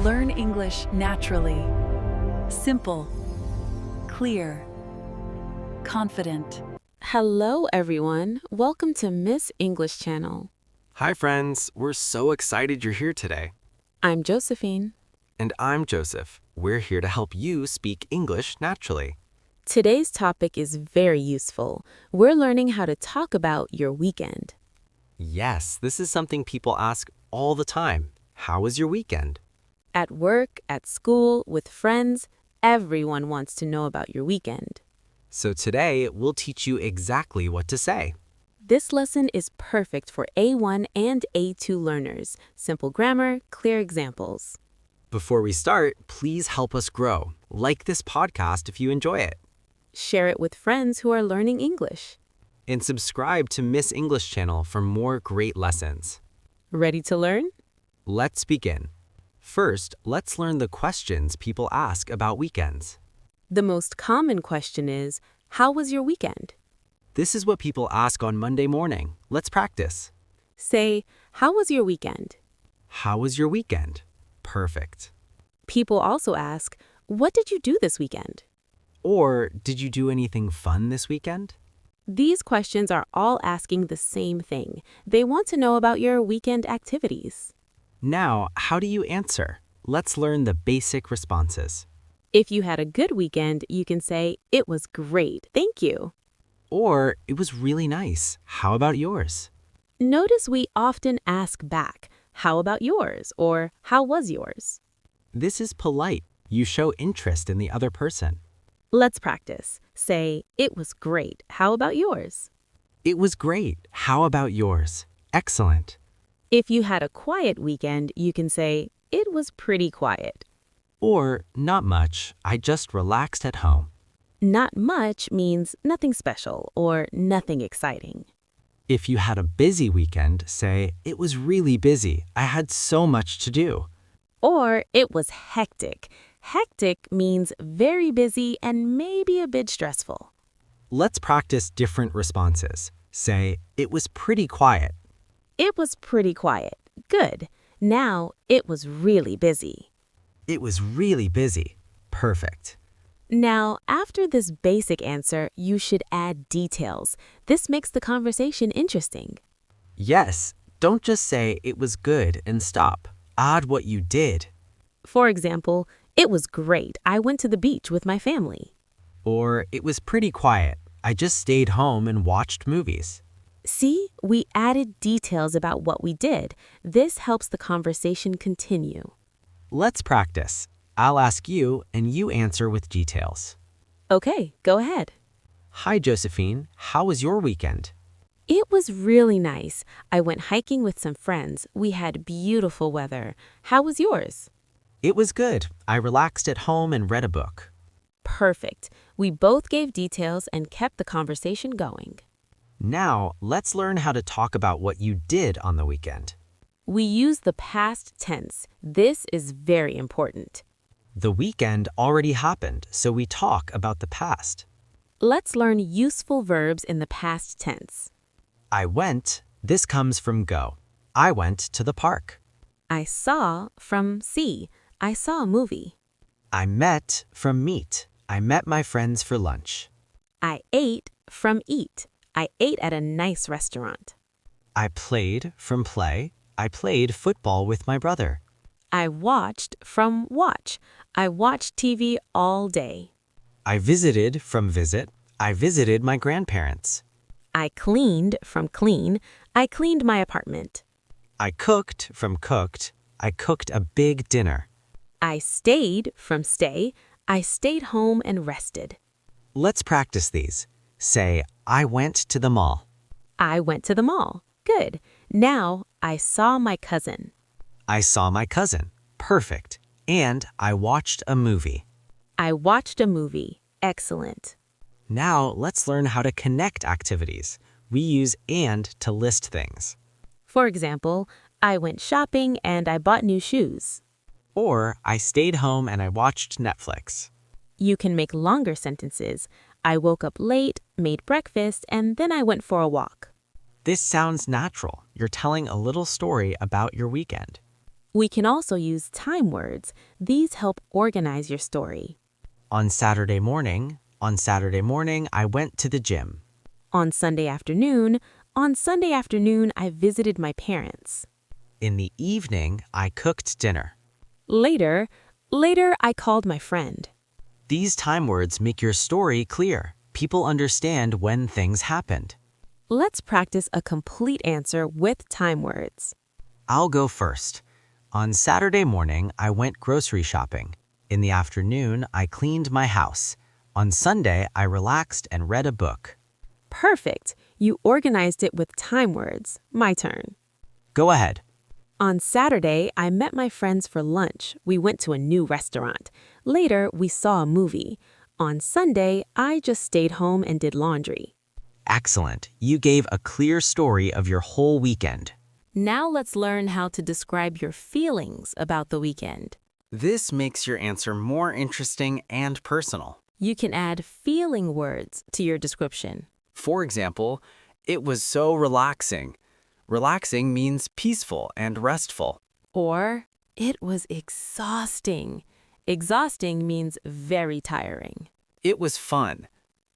Learn English naturally. Simple, clear, confident. Hello, everyone. Welcome to Miss English Channel. Hi, friends. We're so excited you're here today. I'm Josephine. And I'm Joseph. We're here to help you speak English naturally. Today's topic is very useful. We're learning how to talk about your weekend. Yes, this is something people ask all the time. How was your weekend? At work, at school, with friends, everyone wants to know about your weekend. So today, we'll teach you exactly what to say. This lesson is perfect for A1 and A2 learners. Simple grammar, clear examples. Before we start, please help us grow. Like this podcast if you enjoy it. Share it with friends who are learning English. And subscribe to Miss English Channel for more great lessons. Ready to learn? Let's begin. First, let's learn the questions people ask about weekends. The most common question is, how was your weekend? This is what people ask on Monday morning. Let's practice. Say, how was your weekend? How was your weekend? Perfect. People also ask, what did you do this weekend? Or, did you do anything fun this weekend? These questions are all asking the same thing. They want to know about your weekend activities. Now, how do you answer? Let's learn the basic responses. If you had a good weekend, you can say, it was great, thank you. Or, it was really nice. How about yours? Notice we often ask back, how about yours? Or how was yours? This is polite. You show interest in the other person. Let's practice. Say, it was great. How about yours? It was great. How about yours? Excellent. If you had a quiet weekend, you can say, it was pretty quiet. Or, not much. I just relaxed at home. Not much means nothing special or nothing exciting. If you had a busy weekend, say, it was really busy. I had so much to do. Or it was hectic. Hectic means very busy and maybe a bit stressful. Let's practice different responses. Say, it was pretty quiet. It was pretty quiet. Good. Now, it was really busy. It was really busy. Perfect. Now, after this basic answer, you should add details. This makes the conversation interesting. Yes, don't just say it was good and stop. Add what you did. For example, it was great. I went to the beach with my family. Or, it was pretty quiet. I just stayed home and watched movies. See, we added details about what we did. This helps the conversation continue. Let's practice. I'll ask you, and you answer with details. Okay, go ahead. Hi, Josephine. How was your weekend? It was really nice. I went hiking with some friends. We had beautiful weather. How was yours? It was good. I relaxed at home and read a book. Perfect. We both gave details and kept the conversation going. Now, let's learn how to talk about what you did on the weekend. We use the past tense. This is very important. The weekend already happened, so we talk about the past. Let's learn useful verbs in the past tense. I went. This comes from go. I went to the park. I saw from see. I saw a movie. I met from meet. I met my friends for lunch. I ate from eat. I ate at a nice restaurant. I played from play. I played football with my brother. I watched from watch. I watched TV all day. I visited from visit. I visited my grandparents. I cleaned from clean. I cleaned my apartment. I cooked from cooked. I cooked a big dinner. I stayed from stay. I stayed home and rested. Let's practice these. Say, I went to the mall. I went to the mall. Good. Now, I saw my cousin. I saw my cousin. Perfect. And I watched a movie. I watched a movie. Excellent. Now, let's learn how to connect activities. We use and to list things. For example, I went shopping and I bought new shoes. Or, I stayed home and I watched Netflix. You can make longer sentences. I woke up late, made breakfast, and then I went for a walk. This sounds natural. You're telling a little story about your weekend. We can also use time words. These help organize your story. On Saturday morning, I went to the gym. On Sunday afternoon, I visited my parents. In the evening, I cooked dinner. Later, I called my friend. These time words make your story clear. People understand when things happened. Let's practice a complete answer with time words. I'll go first. On Saturday morning, I went grocery shopping. In the afternoon, I cleaned my house. On Sunday, I relaxed and read a book. Perfect. You organized it with time words. My turn. Go ahead. On Saturday, I met my friends for lunch. We went to a new restaurant. Later, we saw a movie. On Sunday, I just stayed home and did laundry. Excellent. You gave a clear story of your whole weekend. Now let's learn how to describe your feelings about the weekend. This makes your answer more interesting and personal. You can add feeling words to your description. For example, it was so relaxing. Relaxing means peaceful and restful. Or, it was exhausting. Exhausting means very tiring. It was fun.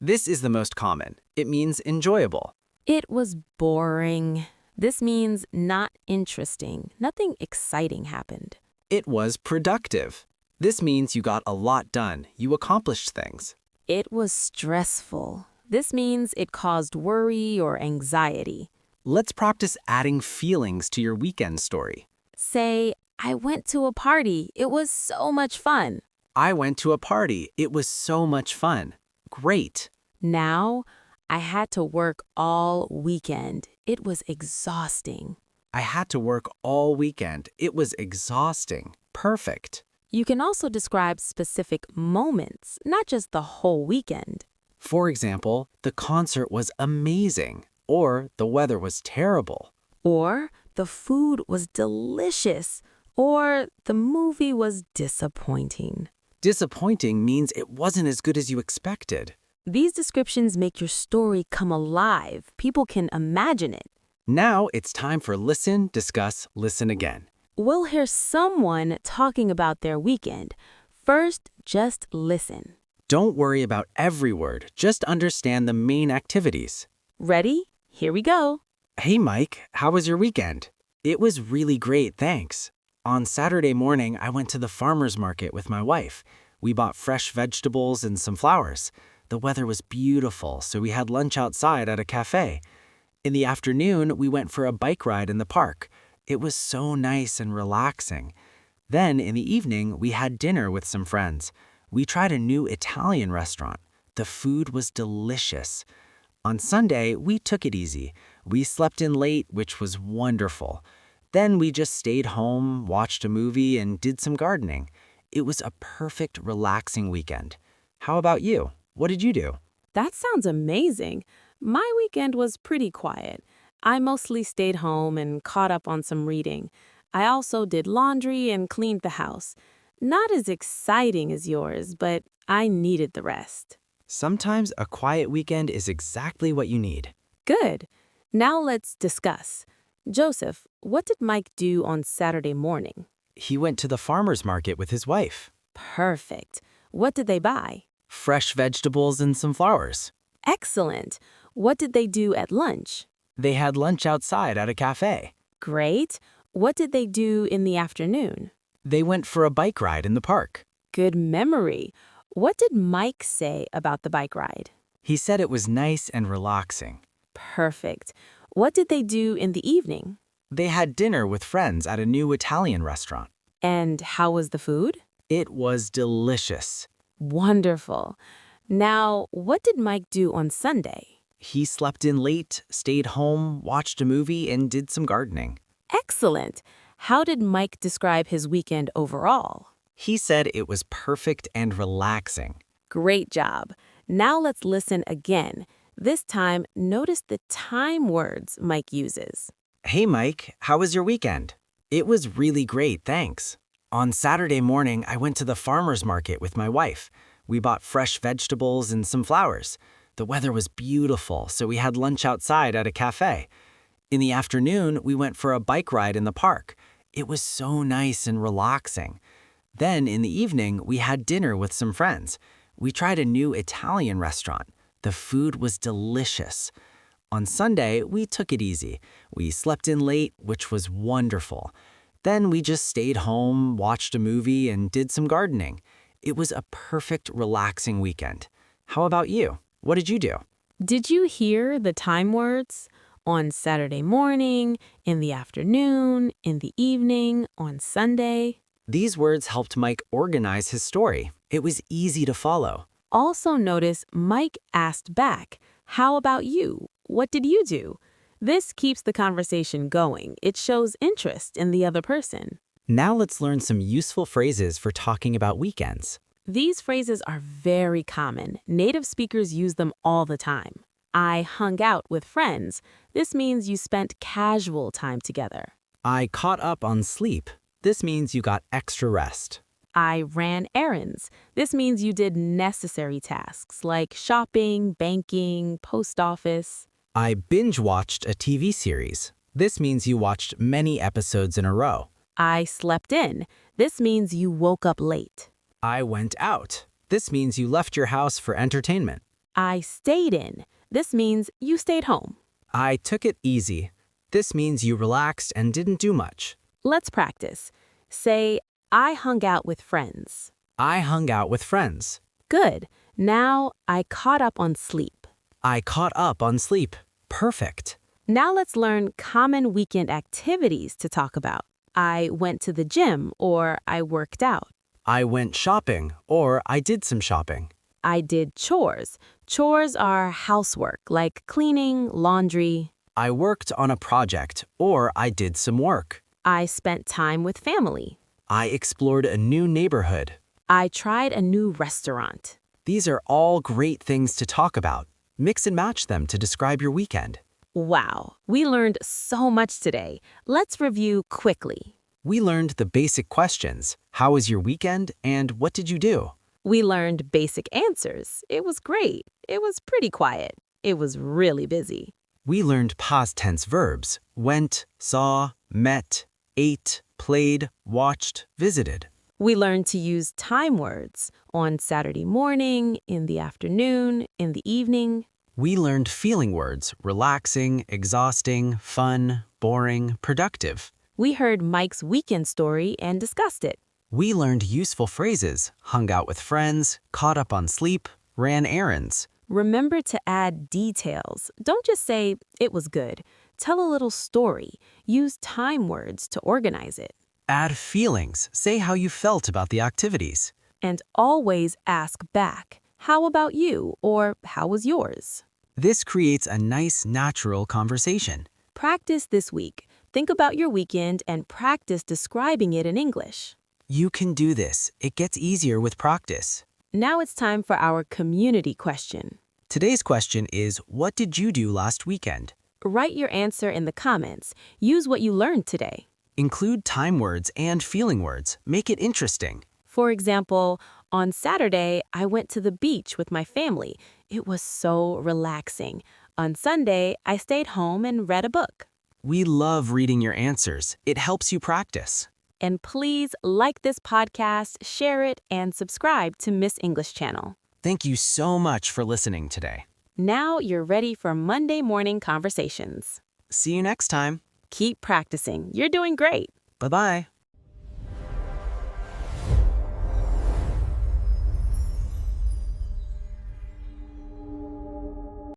This is the most common. It means enjoyable. It was boring. This means not interesting. Nothing exciting happened. It was productive. This means you got a lot done. You accomplished things. It was stressful. This means it caused worry or anxiety. Let's practice adding feelings to your weekend story. Say, I went to a party. It was so much fun. I went to a party. It was so much fun. Great. Now, I had to work all weekend. It was exhausting. I had to work all weekend. It was exhausting. Perfect. You can also describe specific moments, not just the whole weekend. For example, the concert was amazing, or the weather was terrible. Or the food was delicious, or the movie was disappointing. Disappointing means it wasn't as good as you expected. These descriptions make your story come alive. People can imagine it. Now it's time for listen, discuss, listen again. We'll hear someone talking about their weekend. First, just listen. Don't worry about every word, just understand the main activities. Ready? Here we go. Hey Mike, how was your weekend? It was really great, thanks. On Saturday morning, I went to the farmer's market with my wife. We bought fresh vegetables and some flowers. The weather was beautiful, so we had lunch outside at a cafe. In the afternoon, we went for a bike ride in the park. It was so nice and relaxing. Then, in the evening, we had dinner with some friends. We tried a new Italian restaurant. The food was delicious. On Sunday, we took it easy. We slept in late, which was wonderful. Then we just stayed home, watched a movie, and did some gardening. It was a perfect, relaxing weekend. How about you? What did you do? That sounds amazing. My weekend was pretty quiet. I mostly stayed home and caught up on some reading. I also did laundry and cleaned the house. Not as exciting as yours, but I needed the rest. Sometimes a quiet weekend is exactly what you need. Good. Now let's discuss. Joseph, what did Mike do on Saturday morning? He went to the farmer's market with his wife. Perfect. What did they buy? Fresh vegetables and some flowers. Excellent. What did they do at lunch? They had lunch outside at a cafe. Great. What did they do in the afternoon? They went for a bike ride in the park. Good memory. What did Mike say about the bike ride? He said it was nice and relaxing. Perfect. What did they do in the evening? They had dinner with friends at a new Italian restaurant. And how was the food? It was delicious. Wonderful. Now, what did Mike do on Sunday? He slept in late, stayed home, watched a movie, and did some gardening. Excellent. How did Mike describe his weekend overall? He said it was perfect and relaxing. Great job. Now let's listen again. This time, notice the time words Mike uses. Hey Mike, how was your weekend? It was really great, thanks. On Saturday morning, I went to the farmer's market with my wife. We bought fresh vegetables and some flowers. The weather was beautiful, so we had lunch outside at a cafe. In the afternoon, we went for a bike ride in the park. It was so nice and relaxing. Then in the evening, we had dinner with some friends. We tried a new Italian restaurant. The food was delicious. On Sunday, we took it easy. We slept in late, which was wonderful. Then we just stayed home, watched a movie, and did some gardening. It was a perfect, relaxing weekend. How about you? What did you do? Did you hear the time words? On Saturday morning, in the afternoon, in the evening, on Sunday. These words helped Mike organize his story. It was easy to follow. Also notice Mike asked back, "How about you? What did you do?" This keeps the conversation going. It shows interest in the other person. Now let's learn some useful phrases for talking about weekends. These phrases are very common. Native speakers use them all the time. I hung out with friends. This means you spent casual time together. I caught up on sleep. This means you got extra rest. I ran errands. This means you did necessary tasks like shopping, banking, post office. I binge-watched a TV series. This means you watched many episodes in a row. I slept in. This means you woke up late. I went out. This means you left your house for entertainment. I stayed in. This means you stayed home. I took it easy. This means you relaxed and didn't do much. Let's practice. Say, I hung out with friends. I hung out with friends. Good. Now I caught up on sleep. I caught up on sleep. Perfect. Now let's learn common weekend activities to talk about. I went to the gym or I worked out. I went shopping or I did some shopping. I did chores. Chores are housework like cleaning, laundry. I worked on a project or I did some work. I spent time with family. I explored a new neighborhood. I tried a new restaurant. These are all great things to talk about. Mix and match them to describe your weekend. Wow, we learned so much today. Let's review quickly. We learned the basic questions. How was your weekend and what did you do? We learned basic answers. It was great. It was pretty quiet. It was really busy. We learned past tense verbs. Went, saw, met, ate, played, watched, visited. We learned to use time words on Saturday morning, in the afternoon, in the evening. We learned feeling words. Relaxing, exhausting, fun, boring, productive. We heard Mike's weekend story and discussed it. We learned useful phrases. Hung out with friends, caught up on sleep, ran errands. Remember to add details. Don't just say, "It was good." Tell a little story. Use time words to organize it. Add feelings. Say how you felt about the activities. And always ask back, "How about you?" or "How was yours?" This creates a nice, natural conversation. Practice this week. Think about your weekend and practice describing it in English. You can do this. It gets easier with practice. Now it's time for our community question. Today's question is, what did you do last weekend? Write your answer in the comments. Use what you learned today. Include time words and feeling words. Make it interesting. For example, on Saturday, I went to the beach with my family. It was so relaxing. On Sunday, I stayed home and read a book. We love reading your answers. It helps you practice. And please like this podcast, share it, and subscribe to Miss English Channel. Thank you so much for listening today. Now you're ready for Monday morning conversations. See you next time. Keep practicing. You're doing great. Bye-bye.